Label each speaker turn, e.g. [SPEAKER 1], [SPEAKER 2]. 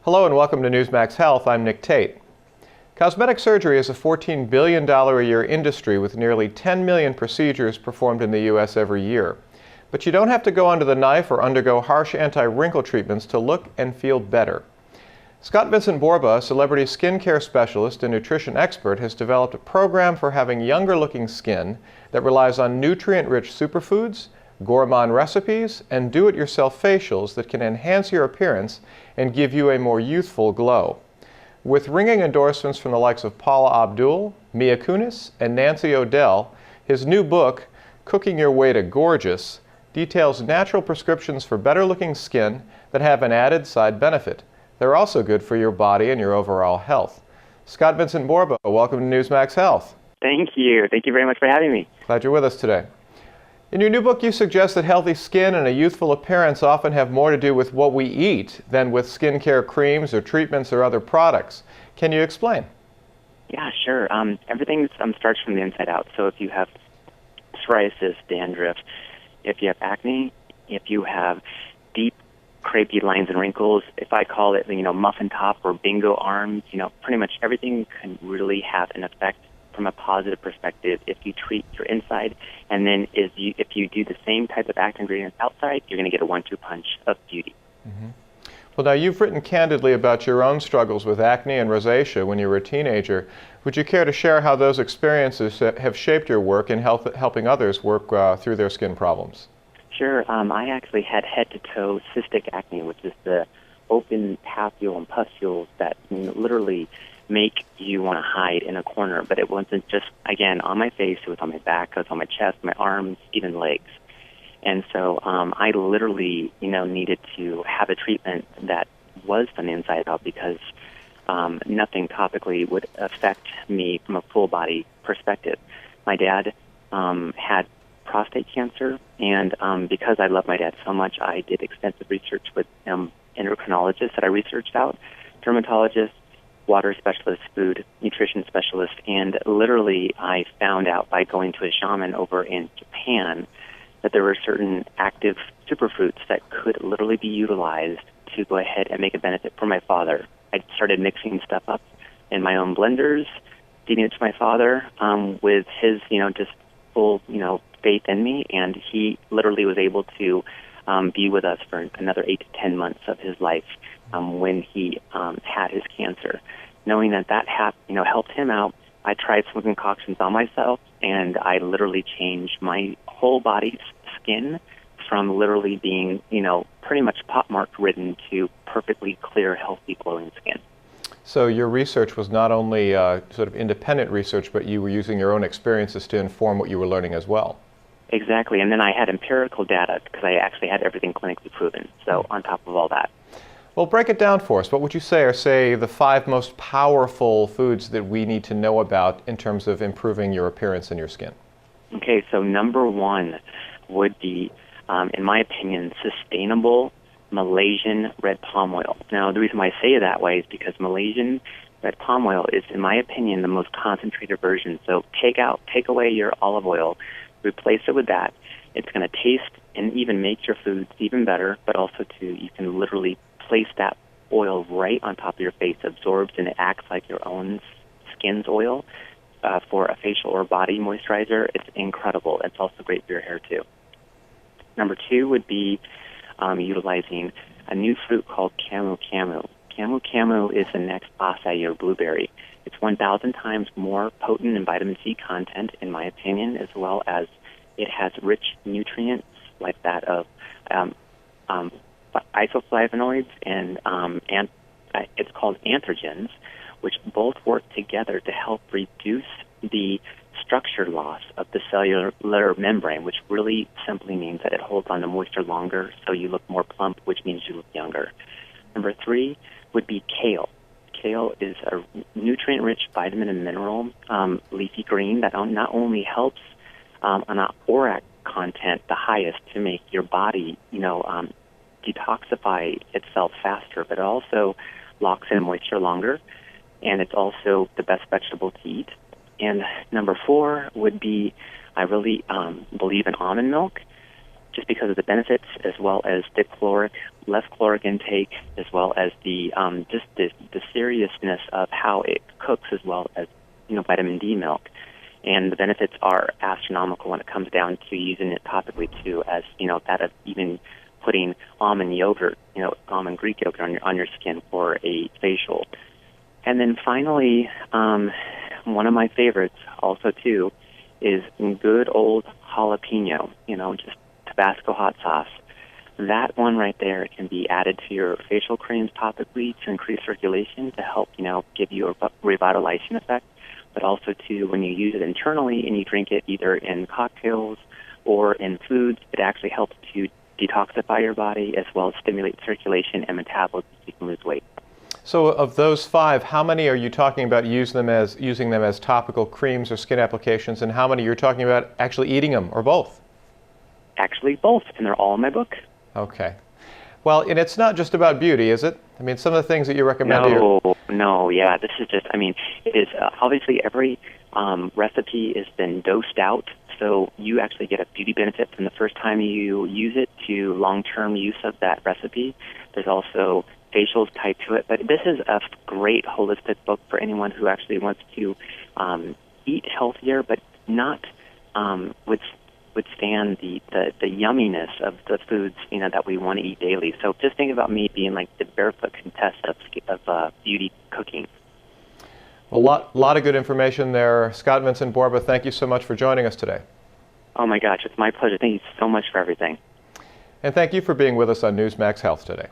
[SPEAKER 1] Hello and welcome to Newsmax Health. I'm Nick Tate. Cosmetic surgery is a $14 billion a year industry with nearly 10 million procedures performed in the U.S. every year. But you don't have to go under the knife or undergo harsh anti-wrinkle treatments to look and feel better. Scott-Vincent Borba, a celebrity skincare specialist and nutrition expert, has developed a program for having younger-looking skin that relies on nutrient-rich superfoods, gourmand recipes, and do-it-yourself facials that can enhance your appearance and give you a more youthful glow. With ringing endorsements from the likes of Paula Abdul, Mia Kunis, and Nancy O'Dell, his new book, Cooking Your Way to Gorgeous, details natural prescriptions for better-looking skin that have an added side benefit. They're also good for your body and your overall health. Scott-Vincent Borba, welcome to Newsmax Health.
[SPEAKER 2] Thank you. Thank you very much for having me.
[SPEAKER 1] Glad you're with us today. In your new book, you suggest that healthy skin and a youthful appearance often have more to do with what we eat than with skincare creams or treatments or other products. Can you explain?
[SPEAKER 2] Yeah, sure. Everything starts from the inside out. So if you have psoriasis, dandruff, if you have acne, if you have deep crepey lines and wrinkles, if I call it, muffin top or bingo arms, pretty much everything can really have an effect from a positive perspective if you treat your inside, and then if you do the same type of active ingredients outside, you're going to get a 1-2 punch of beauty.
[SPEAKER 1] Mm-hmm. Well, now you've written candidly about your own struggles with acne and rosacea when you were a teenager. Would you care to share how those experiences have shaped your work in helping others work through their skin problems?
[SPEAKER 2] Sure. I actually had head-to-toe cystic acne, which is the open papule and pustules that literally make you want to hide in a corner. But it wasn't just, again, on my face. It was on my back. It was on my chest, my arms, even legs. And so I literally, needed to have a treatment that was from the inside out because nothing topically would affect me from a full-body perspective. My dad had prostate cancer, and because I love my dad so much, I did extensive research with endocrinologists that I researched out, dermatologists, water specialist, food nutrition specialist, and literally I found out by going to a shaman over in Japan that there were certain active superfoods that could literally be utilized to go ahead and make a benefit for my father. I started mixing stuff up in my own blenders, feeding it to my father with his, just full, faith in me, and he literally was able to be with us for another 8 to 10 months of his life when he had his cancer. Knowing that helped him out, I tried some concoctions on myself, and I literally changed my whole body's skin from literally being, pretty much pockmark ridden to perfectly clear, healthy, glowing skin.
[SPEAKER 1] So your research was not only sort of independent research, but you were using your own experiences to inform what you were learning as well.
[SPEAKER 2] Exactly, and then I had empirical data because I actually had everything clinically proven, so on top of all that.
[SPEAKER 1] Well, break it down for us. What would you say are, the 5 most powerful foods that we need to know about in terms of improving your appearance and your skin?
[SPEAKER 2] Okay, so number 1 would be, in my opinion, sustainable Malaysian red palm oil. Now, the reason why I say it that way is because Malaysian red palm oil is, in my opinion, the most concentrated version. So take away your olive oil, replace it with that. It's going to taste and even make your foods even better, but also, you can literally place that oil right on top of your face, absorbs, and it acts like your own skin's oil for a facial or body moisturizer. It's incredible. It's also great for your hair, too. Number 2 would be utilizing a new fruit called camu camu. Camu camu is the next acai or blueberry. It's 1,000 times more potent in vitamin C content, in my opinion, as well as it has rich nutrients like that of isoflavonoids and it's called antigens, which both work together to help reduce the structure loss of the cellular membrane, which really simply means that it holds on to moisture longer, so you look more plump, which means you look younger. Number 3 would be kale. Kale is a nutrient-rich vitamin and mineral leafy green that not only helps on an ORAC content, the highest, to make your body, detoxify itself faster, but it also locks in moisture longer, and it's also the best vegetable to eat. And number 4 would be, I really believe in almond milk, just because of the benefits, as well as the caloric less caloric intake, as well as the just the seriousness of how it cooks, as well as vitamin D milk. And the benefits are astronomical when it comes down to using it topically too, as that of even putting almond yogurt, almond Greek yogurt on your skin for a facial. And then finally, one of my favorites also too is good old jalapeno, just Tabasco hot sauce. That one right there can be added to your facial creams topically to increase circulation, to help, give you a revitalization effect, but also too, when you use it internally and you drink it either in cocktails or in foods, it actually helps to detoxify your body as well as stimulate circulation and metabolism so you can lose weight.
[SPEAKER 1] So of those 5, how many are you talking about using them as topical creams or skin applications, and how many you're talking about actually eating them, or both?
[SPEAKER 2] Actually both, and they're all in my book.
[SPEAKER 1] Okay. Well, and it's not just about beauty, is it? I mean, some of the things that you recommend
[SPEAKER 2] No, yeah. This is just, it is obviously every recipe has been dosed out, so you actually get a beauty benefit from the first time you use it to long-term use of that recipe. There's also facials tied to it, but this is a great holistic book for anyone who actually wants to eat healthier, but not withstand the yumminess of the foods that we want to eat daily. So just think about me being like the barefoot contestant of beauty cooking.
[SPEAKER 1] A lot of good information there. Scott-Vincent Borba, thank you so much for joining us today.
[SPEAKER 2] Oh my gosh, it's my pleasure. Thank you so much for everything.
[SPEAKER 1] And thank you for being with us on Newsmax Health today.